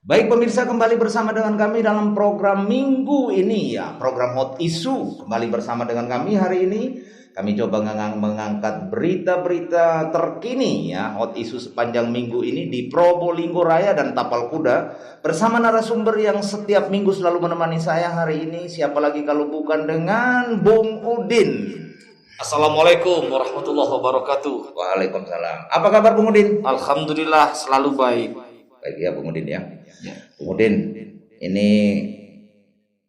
Baik pemirsa, kembali bersama dengan kami dalam program minggu ini ya, program Hot Issue. Kembali bersama dengan kami hari ini. Kami coba mengangkat berita-berita terkini ya, Hot Issue sepanjang minggu ini di Probolinggo Raya dan Tapal Kuda. Bersama narasumber yang setiap minggu selalu menemani saya hari ini. Siapa lagi kalau bukan dengan Bung Udin. Assalamualaikum warahmatullahi wabarakatuh. Waalaikumsalam. Apa kabar Bung Udin? Alhamdulillah selalu baik. Baik ya Bung Udin ya. Bung Udin, ini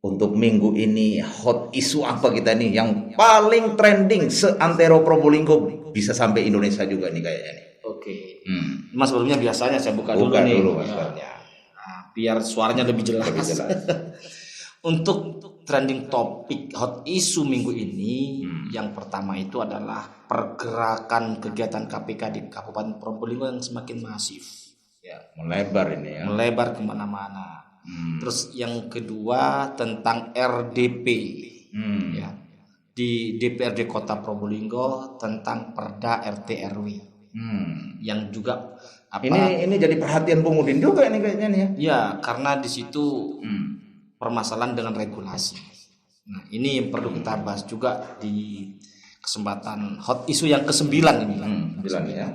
untuk minggu ini hot isu apa kita nih yang paling trending seantero Probolinggo bisa sampai Indonesia juga nih kayaknya nih. Oke. Mas sebelumnya biasanya saya buka dulu nih. Maskernya. Nah, biar suaranya lebih jelas. Lebih jelas. Untuk trending topik hot isu minggu ini, yang pertama itu adalah pergerakan kegiatan KPK di Kabupaten Probolinggo yang semakin masif. Ya, melebar ini ya. Melebar kemana-mana. Terus yang kedua tentang RDP, ya, di DPRD Kota Probolinggo tentang Perda RT RW, yang juga apa? Ini jadi perhatian Bung Udin juga ini kayaknya nih ya. Ya, karena di situ permasalahan dengan regulasi. Nah, ini yang perlu kita bahas juga di kesempatan hot isu yang ke-9 ini. 9 ya.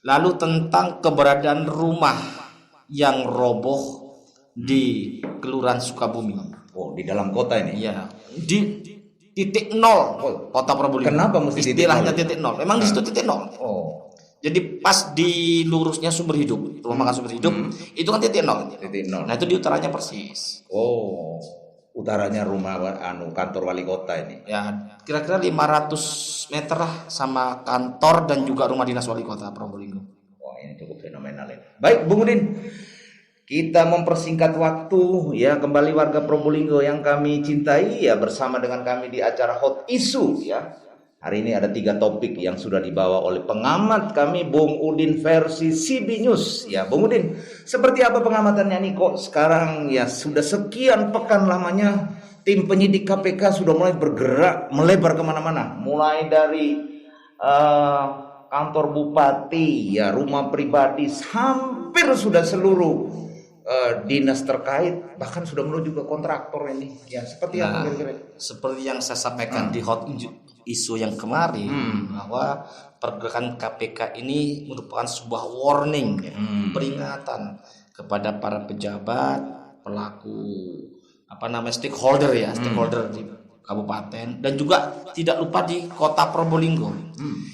Lalu tentang keberadaan rumah yang roboh di Kelurahan Sukabumi. Oh, di dalam kota ini. Iya, di titik nol Kota Probolinggo. Kenapa mesti istilahnya titik nol? Memang di situ titik nol. Oh. Jadi pas di lurusnya Sumber Hidup, rumah makan Sumber Hidup, itu kan titik nol. Titik nol. Nah, itu di utaranya persis. Oh, utaranya rumah kantor wali kota ini. Ya, kira-kira 500 meter lah sama kantor dan juga rumah dinas wali kota Probolinggo. Wah, ini cukup fenomenal ini. Baik, Bung Udin. Kita mempersingkat waktu ya, kembali warga Probolinggo yang kami cintai ya, bersama dengan kami di acara Hot Issue ya. Hari ini ada 3 topik yang sudah dibawa oleh pengamat kami Bung Udin versi CB News. Ya, Bung Udin, seperti apa pengamatannya nih kok sekarang ya sudah sekian pekan lamanya tim penyidik KPK sudah mulai bergerak melebar kemana-mana. Mulai dari kantor bupati, ya rumah pribadi, hampir sudah seluruh dinas terkait, bahkan sudah menuju ke kontraktor ini. Ya, seperti apa kira-kira? Seperti yang saya sampaikan di hot isu yang kemarin, bahwa pergerakan KPK ini merupakan sebuah warning, ya, peringatan kepada para pejabat, pelaku stakeholder ya, stakeholder di kabupaten dan juga tidak lupa di Kota Probolinggo.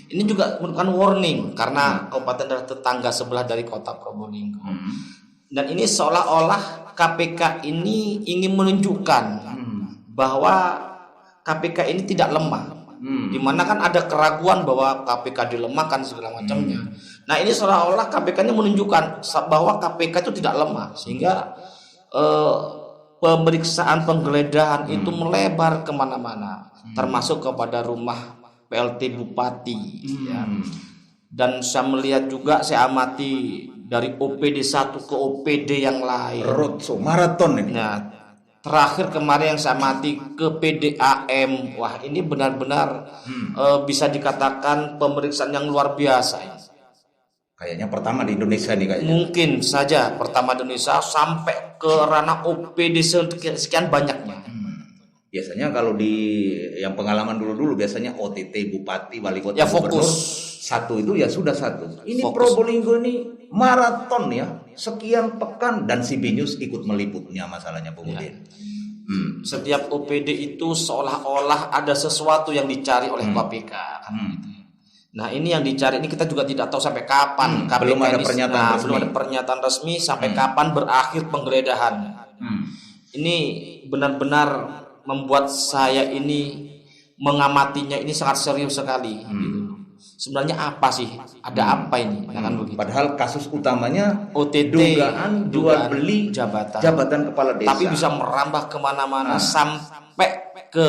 Ini juga merupakan warning karena kabupaten adalah tetangga sebelah dari Kota Probolinggo. Dan ini seolah-olah KPK ini ingin menunjukkan bahwa KPK ini tidak lemah. Dimana kan ada keraguan bahwa KPK dilemahkan segala macamnya. Nah, ini seolah-olah KPK ini menunjukkan bahwa KPK itu tidak lemah, sehingga pemeriksaan penggeledahan itu melebar kemana-mana, termasuk kepada rumah PLT Bupati ya. Dan saya melihat juga, saya amati dari OPD 1 ke OPD yang lain. Roadshow maraton ini. Nah, terakhir kemarin yang saya amati ke PDAM. Wah, ini benar-benar bisa dikatakan pemeriksaan yang luar biasa. Kayaknya pertama di Indonesia nih kayaknya. Mungkin saja pertama di Indonesia sampai ke ranah OPD sekian banyaknya. Biasanya kalau di yang pengalaman dulu biasanya OTT Bupati Wali Kota ya, fokus Gubernur, satu itu ya sudah satu. Ini fokus. Probolinggo ini maraton ya, sekian pekan, dan CB News ikut meliputnya masalahnya Bung Udin. Setiap OPD itu seolah-olah ada sesuatu yang dicari oleh KPK. Nah, ini yang dicari ini kita juga tidak tahu sampai kapan KPK belum ada ini, pernyataan resmi. belum ada pernyataan resmi sampai kapan berakhir penggeledahan. Ini benar-benar membuat saya ini mengamatinya ini sangat serius sekali. Sebenarnya apa sih? Ada apa ini? Kan begitu. Padahal kasus utamanya OTT, dugaan jual beli jabatan kepala desa. Tapi bisa merambah kemana-mana sampai ke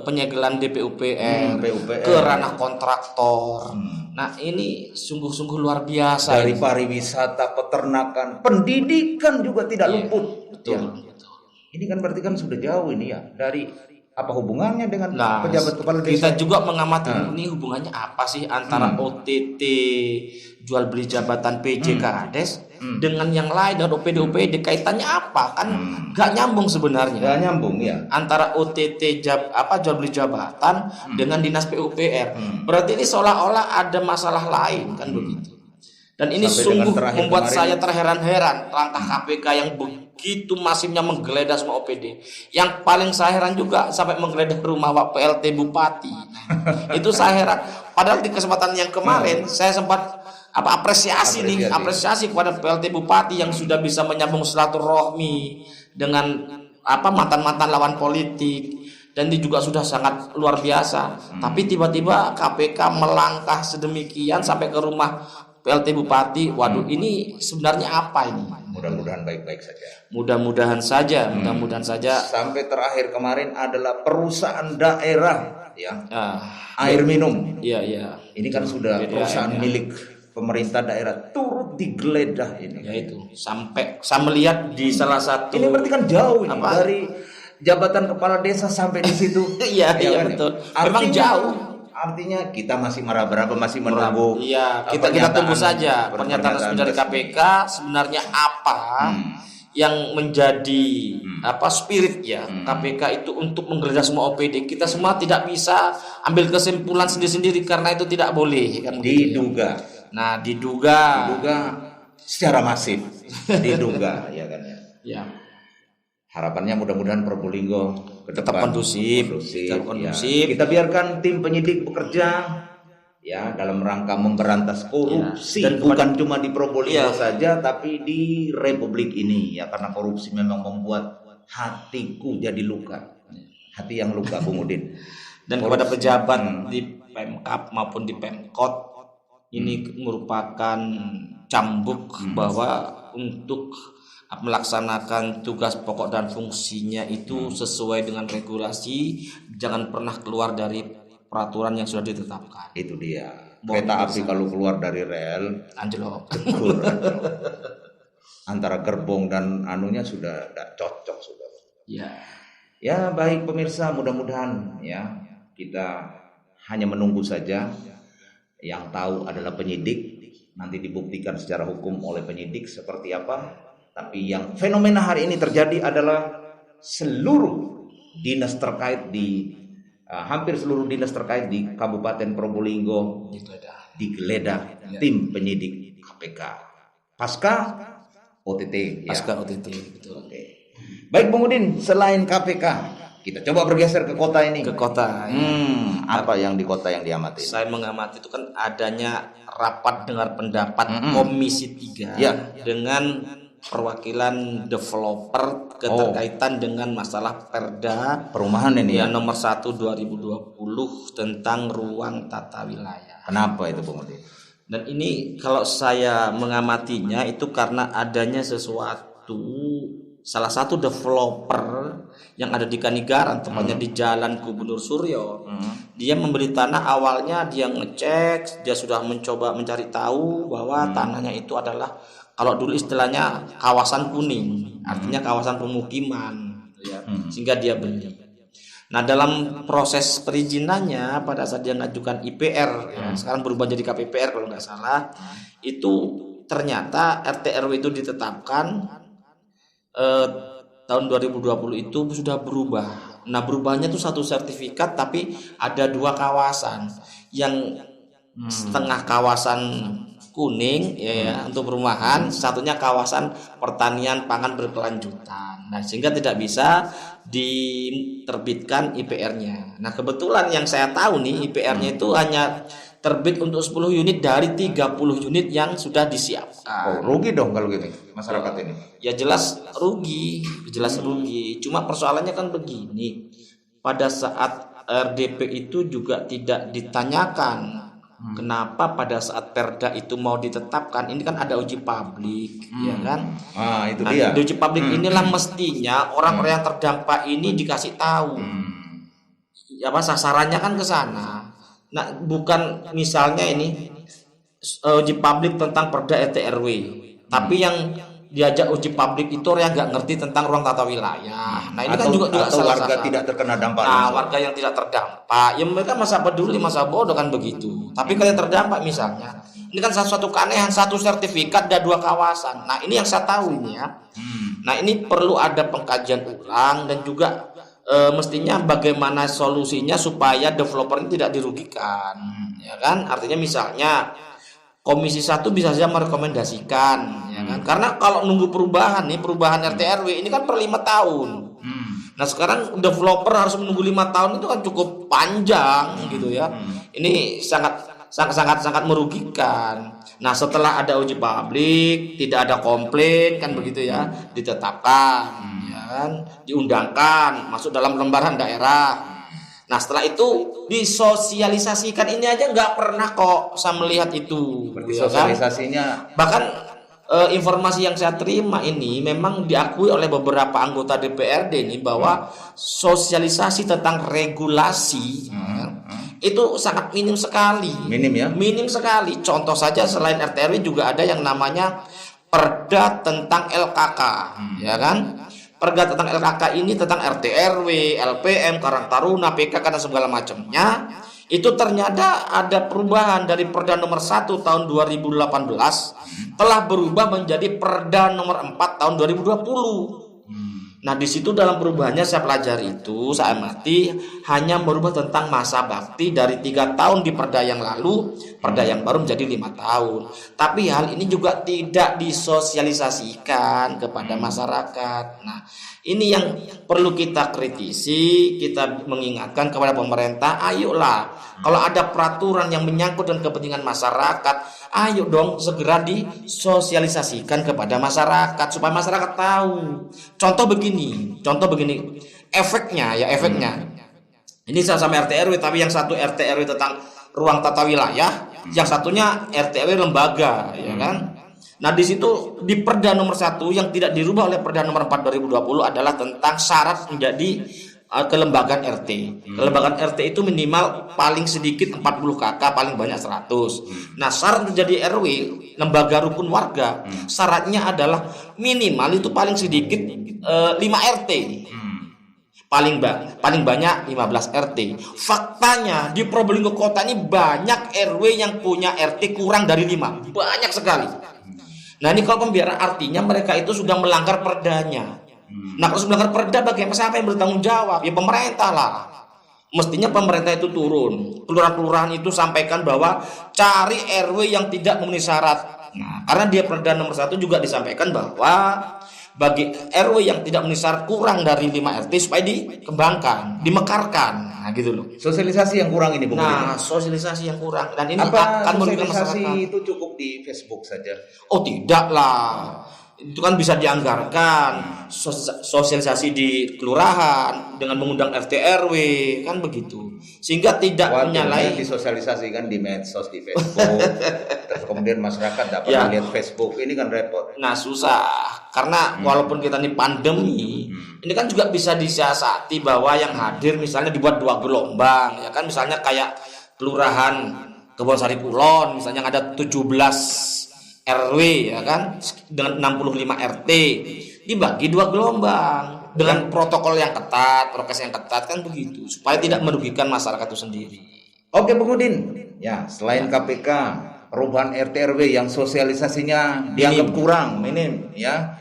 penyegelan DPUPR, ke ranah kontraktor. Nah, ini sungguh-sungguh luar biasa. Dari pariwisata, peternakan, pendidikan juga tidak luput. Betul. Ini kan berarti kan sudah jauh ini ya dari Apa hubungannya dengan Nah, pejabat kepala desa? kita juga mengamati ini hubungannya apa sih antara OTT jual beli jabatan PJ Kades dengan yang lain dan OPD kaitannya apa? Kan nggak nyambung sebenarnya. Nggak nyambung ya. Antara OTT jual beli jabatan dengan dinas PUPR. Berarti ini seolah-olah ada masalah lain kan begitu. Dan ini Sampai sungguh terakhir membuat kemarin, saya terheran-heran langkah KPK yang begitu masifnya menggeledah semua OPD. Yang paling saya heran juga sampai menggeledah rumah Pak PLT Bupati. Itu saya heran. Padahal di kesempatan yang kemarin saya sempat apresiasi kepada PLT Bupati yang sudah bisa menyambung silaturahmi dengan mantan-mantan lawan politik. Dan ini juga sudah sangat luar biasa. Tapi tiba-tiba KPK melangkah sedemikian sampai ke rumah PLT Bupati. Waduh, ini sebenarnya apa ini? Mudah-mudahan baik-baik saja. Mudah-mudahan saja. Sampai terakhir kemarin adalah perusahaan daerah ya. Air minum. Iya. Ini kan sudah perusahaan milik pemerintah daerah turut digeledah ini. Ya itu. Sampai saya melihat di salah satu. Ini berarti kan jauh ini dari jabatan kepala desa sampai di situ. Iya betul. Memang jauh. Artinya kita masih meraba-raba, masih menunggu. Iya, kita tunggu saja pernyataan resmi dari KPK sebenarnya apa yang menjadi spirit ya KPK itu untuk menggeledah semua OPD. Kita semua tidak bisa ambil kesimpulan sendiri-sendiri karena itu tidak boleh kan. Diduga. Nah, diduga secara masif. Diduga ya kan ya. Ya. Harapannya mudah-mudahan Probolinggo tetap kondusif. Ya. Kita biarkan tim penyidik bekerja ya dalam rangka memberantas korupsi dan bukan cuma di Probolinggo saja tapi di Republik ini ya, karena korupsi memang membuat hatiku jadi luka. Hati yang luka, Bung Udin. Dan kepada pejabat di Pemkab maupun di Pemkot ini merupakan cambuk bahwa untuk melaksanakan tugas pokok dan fungsinya itu sesuai dengan regulasi, jangan pernah keluar dari peraturan yang sudah ditetapkan. Itu dia. Kereta api kalau keluar dari rel anjlok. Antara gerbong dan anunya sudah tidak cocok sudah. Ya baik pemirsa, mudah-mudahan ya kita hanya menunggu saja. Yang tahu adalah penyidik, nanti dibuktikan secara hukum oleh penyidik seperti apa. Tapi yang fenomena hari ini terjadi adalah seluruh dinas terkait hampir seluruh dinas terkait di Kabupaten Probolinggo digeledah tim penyidik KPK pasca OTT. OTT betul. Oke. Baik Bung Udin, selain KPK kita coba bergeser ke kota ini. Ke kota. Apa yang di kota yang diamati? Saya mengamati itu kan adanya rapat dengar pendapat Komisi 3 dengan perwakilan developer keterkaitan dengan masalah Perda perumahan ini ya nomor 1 2020 tentang ruang tata wilayah. Kenapa itu Bung Udin? Dan ini kalau saya mengamatinya itu karena adanya salah satu developer yang ada di Kanigaran, tepatnya di Jalan Gubernur Suryo. Dia membeli tanah, awalnya dia ngecek, dia sudah mencoba mencari tahu bahwa tanahnya itu adalah kalau dulu istilahnya kawasan kuning, artinya kawasan pemukiman, ya. Sehingga dia beli. Nah, dalam proses perizinannya pada saat dia mengajukan IPR, ya, sekarang berubah jadi KPPR kalau nggak salah, itu ternyata RT RW itu ditetapkan tahun 2020 itu sudah berubah. Nah, berubahnya itu satu sertifikat, tapi ada 2 kawasan, yang setengah kawasan kuning ya untuk perumahan, satunya kawasan pertanian pangan berkelanjutan. Nah, sehingga tidak bisa diterbitkan IPR-nya. Nah, kebetulan yang saya tahu nih IPR-nya itu hanya terbit untuk 10 unit dari 30 unit yang sudah disiapkan. Rugi dong kalau gitu masyarakat ini. Ya jelas rugi. Cuma persoalannya kan begini. Pada saat RDP itu juga tidak ditanyakan kenapa pada saat Perda itu mau ditetapkan, ini kan ada uji publik, ya kan? Itu dia. Di uji publik inilah mestinya orang-orang yang terdampak ini dikasih tahu. Sasarannya kan ke sana. Nah, bukan misalnya ini uji publik tentang Perda RT RW, tapi yang diajak uji publik itu orang yang nggak ngerti tentang ruang tata wilayah. Nah ini kan juga atau salah warga tidak terkena dampak. Nah warga yang tidak terdampak, ya mereka masa peduli masa bodoh kan begitu. Tapi kalau yang terdampak misalnya, ini kan satu keanehan, satu sertifikat dan 2 kawasan. Nah ini yang saya tahu ini ya. Nah ini perlu ada pengkajian ulang dan juga mestinya bagaimana solusinya supaya developer ini tidak dirugikan, ya kan? Artinya misalnya Komisi 1 bisa saja merekomendasikan, ya kan? Karena kalau nunggu perubahan RT RW ini kan per 5 tahun. Nah sekarang developer harus menunggu 5 tahun itu kan cukup panjang gitu ya. Ini sangat merugikan. Nah setelah ada uji publik, tidak ada komplain kan begitu ya, ditetapkan, ya kan, diundangkan, masuk dalam lembaran daerah. Nah setelah itu disosialisasikan, ini aja nggak pernah kok saya melihat itu. Ya Sosialisasinya kan? Bahkan informasi yang saya terima ini memang diakui oleh beberapa anggota DPRD ini bahwa sosialisasi tentang regulasi itu sangat minim sekali. Minim sekali. Contoh saja selain RT RW juga ada yang namanya Perda tentang LKK, ya kan? Perda tentang LKK ini tentang RT RW, LPM, Karang Taruna, PKK dan segala macamnya. Itu ternyata ada perubahan dari Perda nomor 1 tahun 2018 telah berubah menjadi Perda nomor 4 tahun 2020. Nah di situ dalam perubahannya saya pelajari itu, saya amati hanya merubah tentang masa bakti dari 3 tahun di Perda yang lalu, Perda yang baru menjadi 5 tahun. Tapi hal ini juga tidak disosialisasikan kepada masyarakat. Nah ini yang perlu kita kritisi, kita mengingatkan kepada pemerintah, ayolah kalau ada peraturan yang menyangkut dengan kepentingan masyarakat, ayo dong segera disosialisasikan kepada masyarakat supaya masyarakat tahu. Contoh begini, efeknya. Ini sama RT RW, tapi yang satu RT RW tentang ruang tata wilayah, yang satunya RT RW lembaga, ya kan? Nah di situ di Perda nomor 1 yang tidak dirubah oleh Perda nomor 4 2020 adalah tentang syarat menjadi kelembagaan RT. Kelembagaan RT itu minimal paling sedikit 40 KK, paling banyak 100. Nah syarat menjadi RW, lembaga rukun warga, syaratnya adalah minimal itu paling sedikit 5 RT. Paling banyak 15 RT. Faktanya di Probolinggo Kota ini banyak RW yang punya RT kurang dari 5. Banyak sekali. Nah ini kalau pembiaran artinya mereka itu sudah melanggar perdanya. Nah kalau sudah melanggar perda, bagaimana siapa yang bertanggung jawab? Ya pemerintah lah. Mestinya pemerintah itu turun. Kelurahan-kelurahan itu sampaikan bahwa cari RW yang tidak memenuhi syarat. Nah karena dia Perda nomor 1 juga disampaikan bahwa bagi RW yang tidak memenuhi syarat kurang dari 5 RT supaya dikembangkan, dimekarkan. Nah gitu loh. Sosialisasi yang kurang ini, Bung. Nah, sosialisasi yang kurang dan ini apa akan merugikan sosialisasi masyarakat. itu cukup di Facebook saja? Oh, tidak lah. Itu kan bisa dianggarkan sosialisasi di kelurahan dengan mengundang RT RW kan begitu, sehingga tidak menyalahi. Disosialisasikan di medsos, di Facebook. Terus kemudian masyarakat dapat melihat Facebook, ini kan repot. Nah susah karena walaupun kita ini pandemi, ini kan juga bisa disiasati bahwa yang hadir misalnya dibuat 2 gelombang, ya kan, misalnya kayak kelurahan Kebonsari Kulon misalnya ada 17 RW, ya kan, dengan 65 RT dibagi 2 gelombang dengan protokol yang ketat, prokes yang ketat kan begitu, supaya tidak merugikan masyarakat itu sendiri. Oke Bung Udin, ya selain KPK, perubahan RT RW yang sosialisasinya dianggap kurang, minim, ya.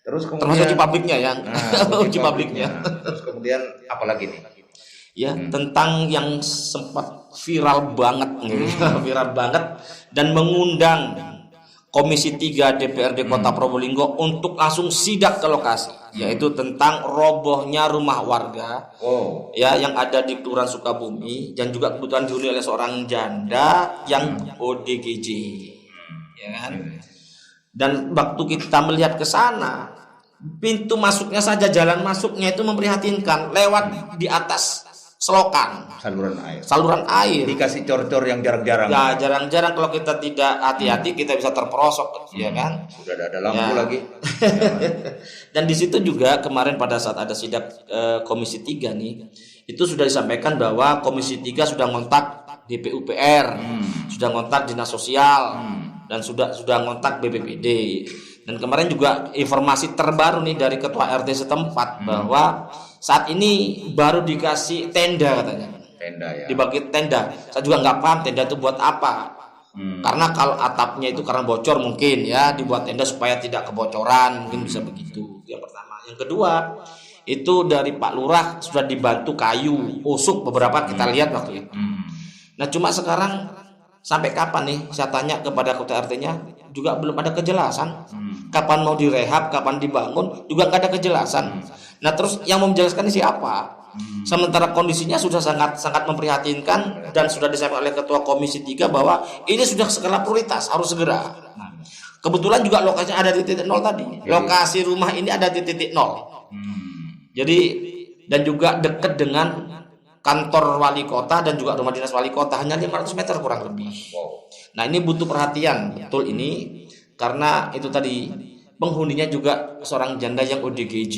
Terus kemudian termasuk uji publiknya ya, uji publiknya. Terus kemudian apalagi nih? Ya tentang yang sempat viral banget, viral banget dan mengundang Komisi 3 DPRD Kota Probolinggo untuk langsung sidak ke lokasi, yaitu tentang robohnya rumah warga ya yang ada di Kelurahan Sukabumi dan juga kebetulan dihuni oleh seorang janda yang ODGJ, ya kan. Dan waktu kita melihat ke sana, pintu masuknya saja, jalan masuknya itu memprihatinkan, lewat di atas selokan, saluran air dikasih cor-cor yang jarang-jarang. Ya jarang-jarang, kalau kita tidak hati-hati kita bisa terperosok, ya kan. Sudah ada lampu lagi. Dan di situ juga kemarin pada saat ada sidak Komisi 3 nih, itu sudah disampaikan bahwa Komisi 3 sudah ngontak DPUPR, sudah ngontak Dinas Sosial, dan sudah ngontak BPPD. Dan kemarin juga informasi terbaru nih dari ketua RT setempat bahwa saat ini baru dikasih tenda katanya. Tenda ya. Dibagi tenda. Saya juga nggak paham tenda itu buat apa. Karena kalau atapnya itu karena bocor mungkin ya dibuat tenda supaya tidak kebocoran, mungkin bisa begitu. Yang pertama. Yang kedua, itu dari Pak Lurah sudah dibantu kayu, usuk beberapa kita lihat waktu itu. Nah, cuma sekarang sampai kapan nih saya tanya kepada ketua RT-nya juga belum ada kejelasan. Kapan mau direhab, kapan dibangun juga nggak ada kejelasan. Nah, terus yang mau menjelaskan ini siapa? Sementara kondisinya sudah sangat memprihatinkan dan sudah disampaikan oleh ketua komisi 3 bahwa ini sudah skala prioritas harus segera. Kebetulan juga lokasinya ada di titik nol tadi. Lokasi rumah ini ada di titik nol. Jadi dan juga dekat dengan kantor wali kota dan juga rumah dinas wali kota hanya 500 meter kurang lebih. Nah, ini butuh perhatian betul ini karena itu tadi penghuninya juga seorang janda yang ODGJ.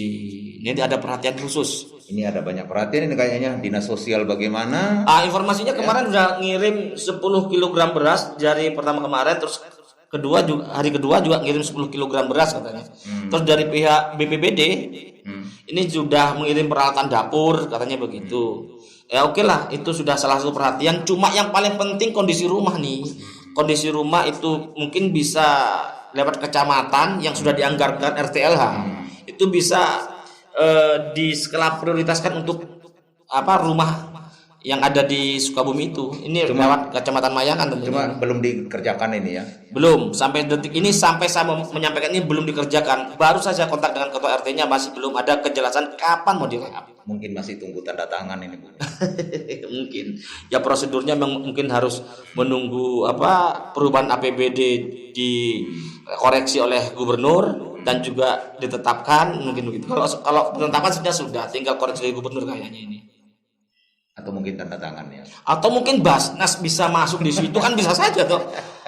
Ini ada perhatian khusus. Ini ada banyak perhatian ini kayaknya dinas sosial bagaimana? Informasinya kemarin udah ngirim 10 kg beras dari pertama kemarin, terus hari kedua juga ngirim 10 kg beras katanya. Terus dari pihak BPBD ini sudah mengirim peralatan dapur katanya begitu. Ya oke lah, itu sudah salah satu perhatian. Cuma yang paling penting kondisi rumah nih. Kondisi rumah itu mungkin bisa lewat kecamatan yang sudah dianggarkan RTLH. Itu bisa di skala prioritaskan untuk rumah yang ada di Sukabumi itu. Ini lewat Kecamatan Mayangan tentunya. Cuma belum dikerjakan ini ya. Belum, sampai detik ini sampai saya menyampaikan ini belum dikerjakan. Baru saja kontak dengan ketua RT-nya masih belum ada kejelasan kapan mau direhab. Mungkin masih tunggu tanda tangan ini, Bu. Mungkin. Ya prosedurnya mungkin harus menunggu perubahan APBD dikoreksi oleh gubernur dan juga ditetapkan mungkin begitu. Kalau penetapan sudah tinggal koreksi dari gubernur kayaknya ini. Atau mungkin tanda tangan ya. Atau mungkin Basnas bisa masuk di situ kan bisa saja tuh.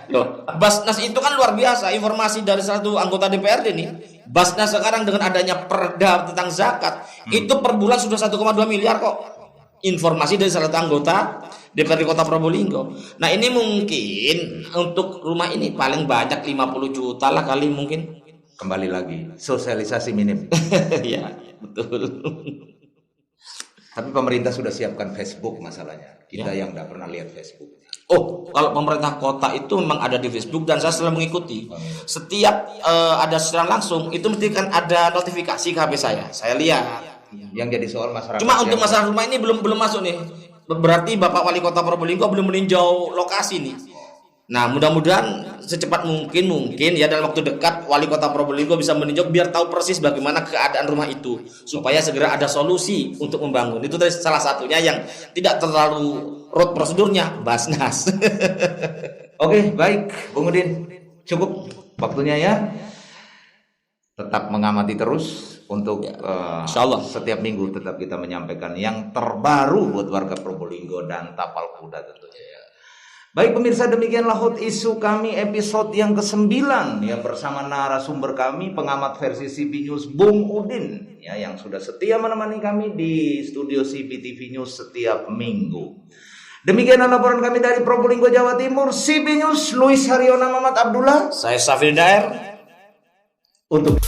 Loh, Basnas itu kan luar biasa informasi dari satu anggota DPRD nih. Basnas sekarang dengan adanya perda tentang zakat itu per bulan sudah 1,2 miliar kok. Informasi dari salah satu anggota DPRD Kota Probolinggo. Nah, ini mungkin untuk rumah ini paling banyak 50 juta lah kali mungkin. Kembali lagi, sosialisasi minim. Iya, betul. Tapi pemerintah sudah siapkan Facebook masalahnya. Kita yang tidak pernah lihat Facebook. Oh, kalau pemerintah kota itu memang ada di Facebook dan saya selalu mengikuti. Setiap ada secara langsung itu mesti kan ada notifikasi ke HP saya. Saya lihat. Yang jadi soal masyarakat. Cuma untuk masalah rumah ini belum masuk nih. Berarti Bapak Wali Kota Probolinggo belum meninjau lokasi nih. Nah, mudah-mudahan secepat mungkin ya dalam waktu dekat Wali Kota Probolinggo bisa meninjau biar tahu persis bagaimana keadaan rumah itu supaya segera ada solusi untuk membangun. Itu dari salah satunya yang tidak terlalu road prosedurnya Basnas. Oke, baik, Bung Udin. Cukup waktunya ya. Tetap mengamati terus untuk Insyaallah setiap minggu tetap kita menyampaikan yang terbaru buat warga Probolinggo dan Tapal Kuda tentunya ya. Baik pemirsa, demikianlah hot isu kami episode yang ke-9 yang bersama narasumber kami pengamat versi CP News Bung Udin ya, yang sudah setia menemani kami di studio CP TV News setiap minggu. Demikianlah laporan kami dari Probolinggo Jawa Timur. CP News Luis Haryono Muhammad Abdullah. Saya Safir Daer Untuk